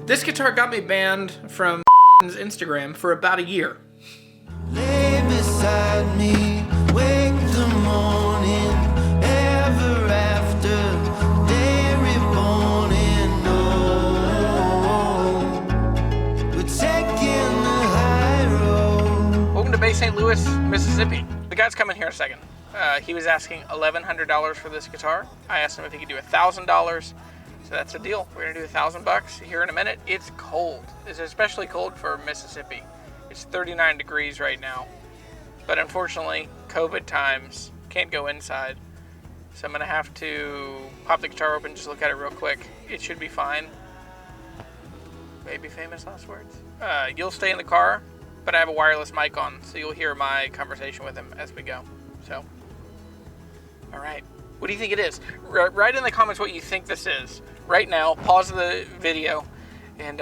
This guitar got me banned from Instagram for about a year. Lay beside me, wake the morning, ever after, day reborn in we're taking the high road. Welcome to Bay St. Louis, Mississippi. The guy's coming here in a second. He was asking $1,100 for this guitar. I asked him if he could do $1,000. So that's a deal. We're gonna do $1,000 here in a minute. It's cold. It's especially cold for Mississippi. It's 39 degrees right now. But unfortunately, COVID times, can't go inside. So I'm gonna have to pop the guitar open, just look at it real quick. It should be fine. Maybe famous last words. You'll stay in the car, but I have a wireless mic on, so you'll hear my conversation with him as we go. So, all right. What do you think it is? Write in the comments what you think this is. Right now, pause the video and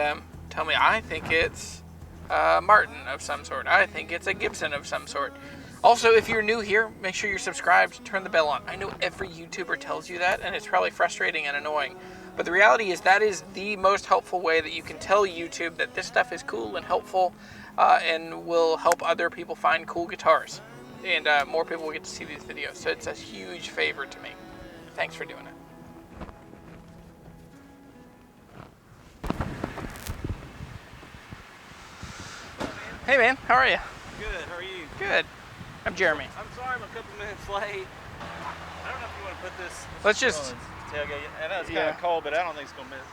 tell me. I think it's Martin of some sort. I think it's a Gibson of some sort. Also, if you're new here, make sure you're subscribed, turn the bell on. I know every YouTuber tells you that, and it's probably frustrating and annoying. But the reality is that is the most helpful way that you can tell YouTube that this stuff is cool and helpful and will help other people find cool guitars. And more people will get to see these videos. So it's a huge favor to me. Thanks for doing it. Hey man, how are you? Good, how are you? Good. I'm Jeremy. I'm sorry I'm a couple minutes late. I don't know if you want to put this Let's just tailgate. I know it's kind of cold, but I don't think it's going to miss.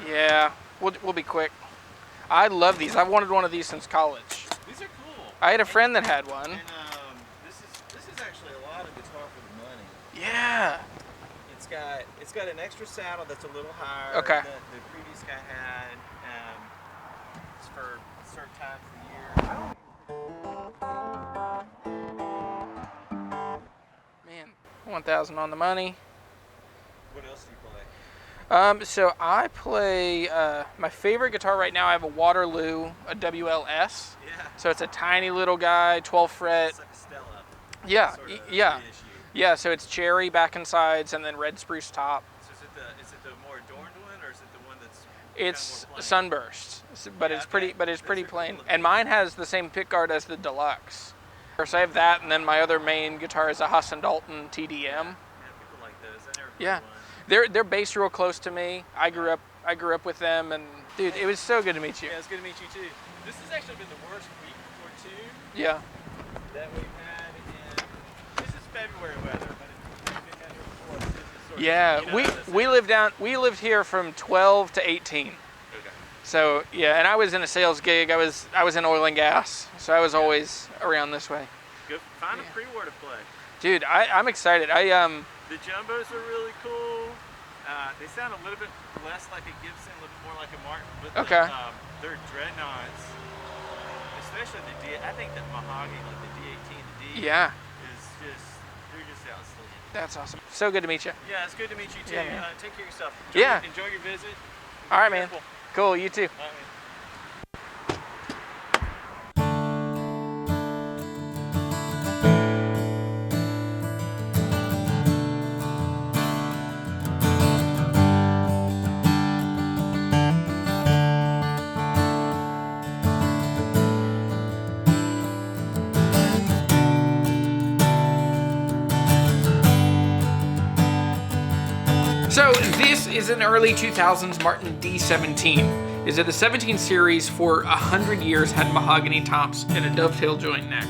Yeah, we'll be quick. I love these. I've wanted one of these since college. These are cool. I had a friend that had one. And this is actually a lot of guitar for the money. Yeah. It's got an extra saddle that's a little higher Okay. than the previous guy had. It's for certain times of the year. Man, 1,000 on the money. What else do you play? So I play my favorite guitar right now. I have a Waterloo, a WLS. Yeah. So it's a tiny little guy, 12 fret. It's like a Stella. Yeah, Sort of yeah, reissue. yeah. So it's cherry back and sides, and then red spruce top. So is it the more adorned one, or is it the one that's It's more plain? sunburst, but Yeah, it's okay. pretty. But it's Those pretty are plain. cool. And mine has the same pickguard as the Deluxe. So I have that, and then my other main guitar is a Haas and Dalton TDM. Yeah, people like those. I never played Yeah. one. They're based real close to me. I grew up with them, and dude, it was so good to meet you. Yeah, it's good to meet you too. This has actually been the worst week or two Yeah. that we've had in. This is February weather, but it's been down here before. This is sort of, Yeah, you know, we lived here from 12 to 18. Okay. So yeah, and I was in a sales gig. I was in oil and gas, so I was always around this way. Go find a pre-war to play. Dude, I'm excited. The jumbos are really cool. They sound a little bit less like a Gibson, a little bit more like a Martin. But Okay. They're dreadnoughts, especially the D. I think that mahogany, like the D18, the D. Yeah, They're just outstanding. that's awesome. So good to meet you. Yeah, it's good to meet you too. Yeah, man. Take care of yourself. Yeah. Enjoy your visit. All right, man. Careful. Cool. You too. All right, man. So this is an early 2000s Martin D17. Is it the 17 series for 100 years had mahogany tops and a dovetail joint neck.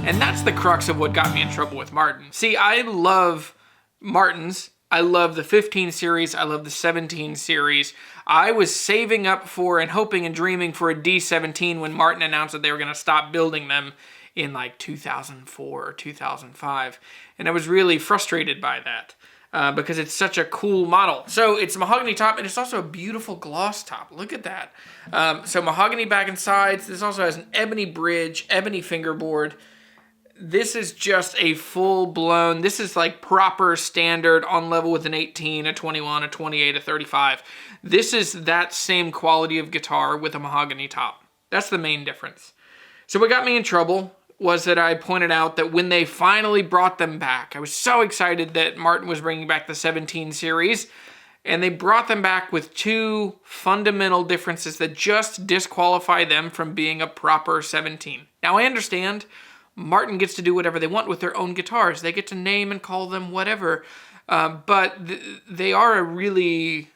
And that's the crux of what got me in trouble with Martin. See, I love Martins. I love the 15 series. I love the 17 series. I was saving up for and hoping and dreaming for a D17 when Martin announced that they were going to stop building them in like 2004 or 2005. And I was really frustrated by that. Because it's such a cool model. So it's a mahogany top, and it's also a beautiful gloss top. Look at that. So mahogany back and sides. This also has an ebony bridge, ebony fingerboard. This is just a full-blown, this is like proper standard on level with an 18, a 21, a 28, a 35. This is that same quality of guitar with a mahogany top. That's the main difference. So what got me in trouble was that I pointed out that when they finally brought them back, I was so excited that Martin was bringing back the 17 series, and they brought them back with two fundamental differences that just disqualify them from being a proper 17. Now, I understand Martin gets to do whatever they want with their own guitars. They get to name and call them whatever, but they are a really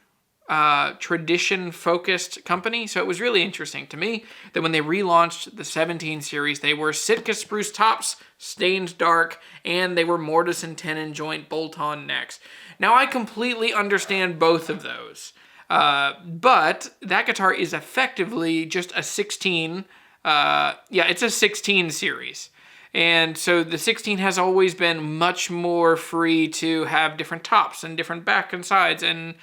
tradition-focused company, so it was really interesting to me that when they relaunched the 17 series, they were Sitka spruce tops, stained dark, and they were mortise and tenon joint bolt-on necks. Now, I completely understand both of those, but that guitar is effectively just a 16, it's a 16 series. And so the 16 has always been much more free to have different tops and different back and sides and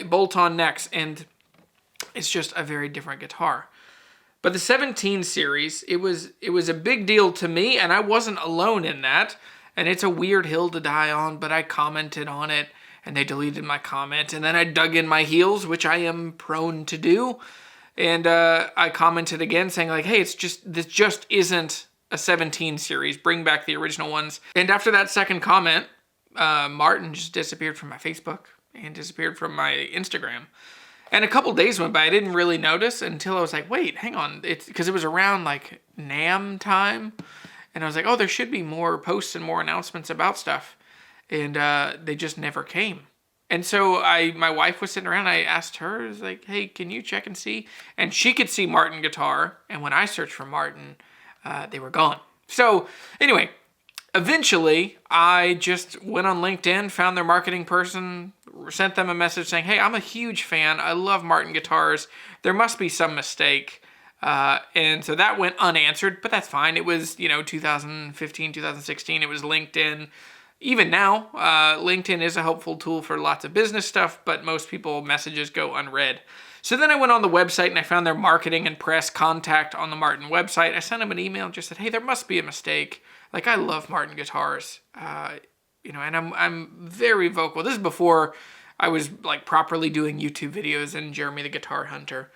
bolt-on necks, and it's just a very different guitar. But the 17 series, it was a big deal to me, and I wasn't alone in that. And it's a weird hill to die on, but I commented on it, and they deleted my comment, and then I dug in my heels, which I am prone to do, and I commented again saying like, hey, this just isn't a 17 series. Bring back the original ones. And after that second comment, Martin just disappeared from my Facebook and disappeared from my Instagram. And a couple days went by. I didn't really notice until I was like, wait, hang on. It's because it was around like NAMM time. And I was like, oh, there should be more posts and more announcements about stuff. And they just never came. And so my wife was sitting around. I asked her, I was like, hey, can you check and see? And she could see Martin guitar. And when I searched for Martin, they were gone. So anyway, eventually I just went on LinkedIn, found their marketing person, sent them a message saying, hey, I'm a huge fan. I love Martin guitars. There must be some mistake. And so that went unanswered, but that's fine. It was, 2015, 2016. It was LinkedIn. Even now, LinkedIn is a helpful tool for lots of business stuff, but most people messages go unread. So then I went on the website and I found their marketing and press contact on the Martin website. I sent them an email and just said, hey, there must be a mistake. Like, I love Martin guitars, and I'm very vocal. This is before I was like properly doing YouTube videos and Jeremy the Guitar Hunter.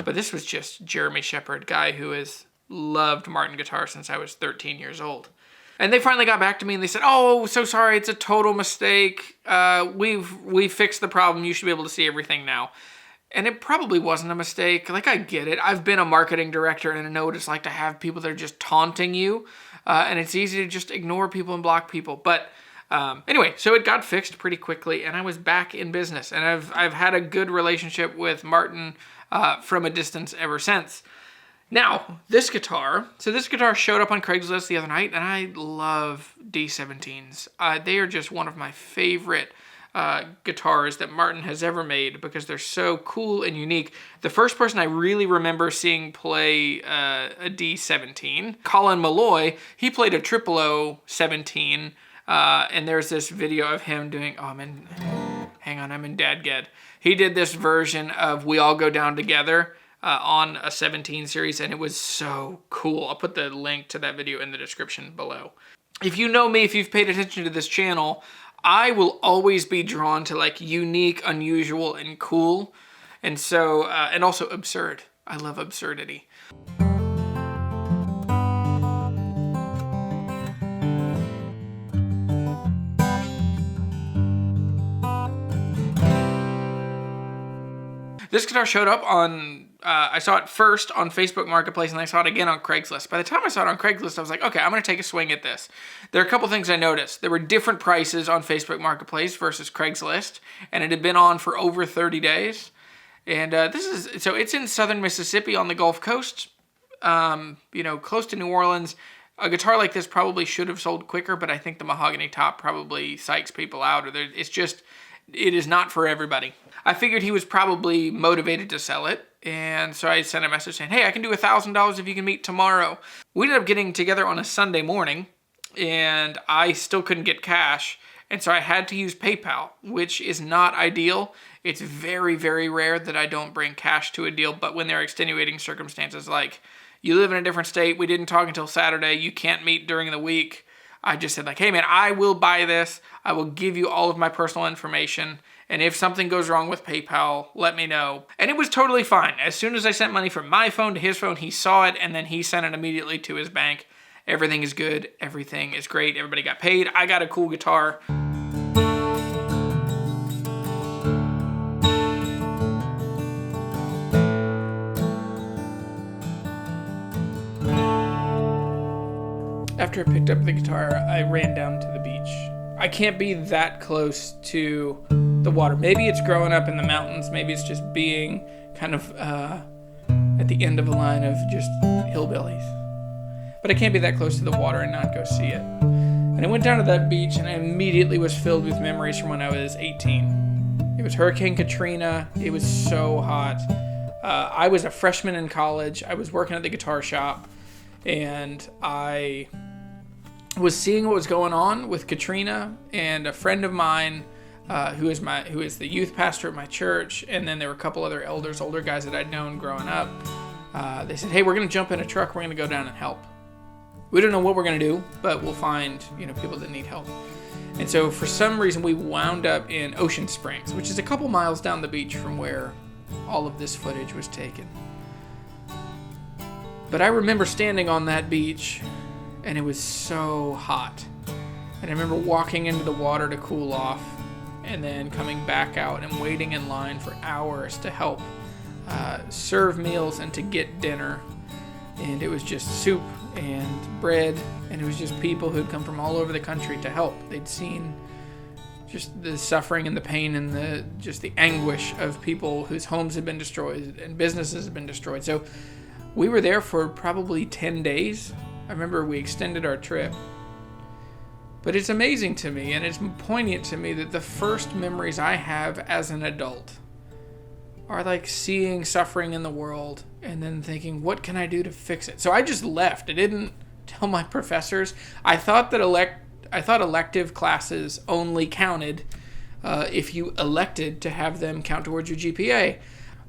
But this was just Jeremy Sheppard, guy who has loved Martin guitars since I was 13 years old. And they finally got back to me and they said, oh, so sorry, it's a total mistake. We've fixed the problem. You should be able to see everything now. And it probably wasn't a mistake. Like, I get it. I've been a marketing director and I know what it's like to have people that are just taunting you. And it's easy to just ignore people and block people. But anyway, so it got fixed pretty quickly and I was back in business. And I've had a good relationship with Martin from a distance ever since. Now, this guitar showed up on Craigslist the other night, and I love D17s. They are just one of my favorite guitars that Martin has ever made because they're so cool and unique. The first person I really remember seeing play a D17, Colin Meloy, he played a 00017, and there's this video of him doing, I'm in Dadgad. He did this version of We All Go Down Together on a 17 series, and it was so cool. I'll put the link to that video in the description below. If you know me, if you've paid attention to this channel, I will always be drawn to like unique, unusual, and cool. And so, and also absurd. I love absurdity. This guitar showed up on, I saw it first on Facebook Marketplace and I saw it again on Craigslist. By the time I saw it on Craigslist, I was like, okay, I'm going to take a swing at this. There are a couple things I noticed. There were different prices on Facebook Marketplace versus Craigslist, and it had been on for over 30 days. And so it's in southern Mississippi on the Gulf Coast, close to New Orleans. A guitar like this probably should have sold quicker, but I think the mahogany top probably psychs people out, or it is not for everybody. I figured he was probably motivated to sell it, and so I sent a message saying, hey, I can do $1,000 if you can meet tomorrow. We ended up getting together on a Sunday morning, and I still couldn't get cash, and so I had to use PayPal, which is not ideal. It's very, very rare that I don't bring cash to a deal, but when there are extenuating circumstances like you live in a different state, we didn't talk until Saturday, you can't meet during the week, I just said like, hey man, I will buy this. I will give you all of my personal information. And if something goes wrong with PayPal, let me know. And it was totally fine. As soon as I sent money from my phone to his phone, he saw it and then he sent it immediately to his bank. Everything is good. Everything is great. Everybody got paid. I got a cool guitar. After I picked up the guitar, I ran down to the beach. I can't be that close to the water. Maybe it's growing up in the mountains. Maybe it's just being kind of at the end of a line of just hillbillies. But I can't be that close to the water and not go see it. And I went down to that beach, and I immediately was filled with memories from when I was 18. It was Hurricane Katrina. It was so hot. I was a freshman in college. I was working at the guitar shop, and I was seeing what was going on with Katrina. And a friend of mine, who is the youth pastor at my church, and then there were a couple other elders, older guys that I'd known growing up. They said, "Hey, we're going to jump in a truck. We're going to go down and help. We don't know what we're going to do, but we'll find people that need help." And so for some reason, we wound up in Ocean Springs, which is a couple miles down the beach from where all of this footage was taken. But I remember standing on that beach, and it was so hot. And I remember walking into the water to cool off, and then coming back out and waiting in line for hours to help serve meals and to get dinner. And it was just soup and bread, and it was just people who had come from all over the country to help. They'd seen just the suffering and the pain and the anguish of people whose homes had been destroyed and businesses had been destroyed. So we were there for probably 10 days. I remember we extended our trip. But it's amazing to me, and it's poignant to me, that the first memories I have as an adult are like seeing suffering in the world and then thinking, what can I do to fix it? So I just left. I didn't tell my professors. I thought elective classes only counted if you elected to have them count towards your GPA.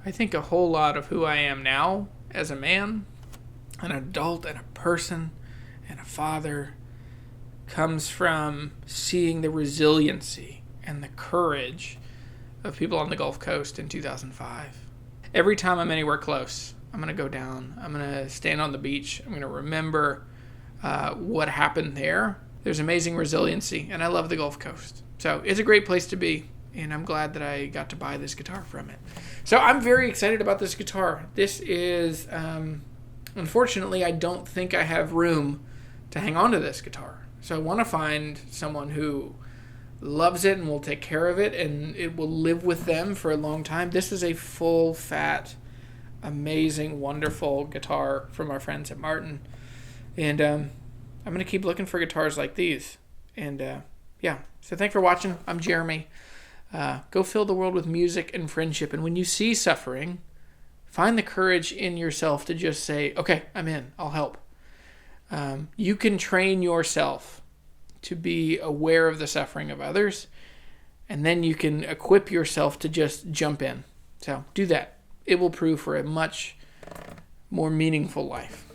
I think a whole lot of who I am now as a man, an adult, and a person, and a father comes from seeing the resiliency and the courage of people on the Gulf Coast in 2005. Every time I'm anywhere close, I'm going to go down. I'm going to stand on the beach. I'm going to remember what happened there. There's amazing resiliency, and I love the Gulf Coast. So it's a great place to be, and I'm glad that I got to buy this guitar from it. So I'm very excited about this guitar. This is, unfortunately, I don't think I have room to hang on to this guitar. So I want to find someone who loves it and will take care of it, and it will live with them for a long time. This is a full, fat, amazing, wonderful guitar from our friends at Martin. And I'm going to keep looking for guitars like these. And yeah, so thanks for watching. I'm Jeremy. Go fill the world with music and friendship. And when you see suffering, find the courage in yourself to just say, okay, I'm in. I'll help. You can train yourself to be aware of the suffering of others, and then you can equip yourself to just jump in. So do that. It will prove for a much more meaningful life.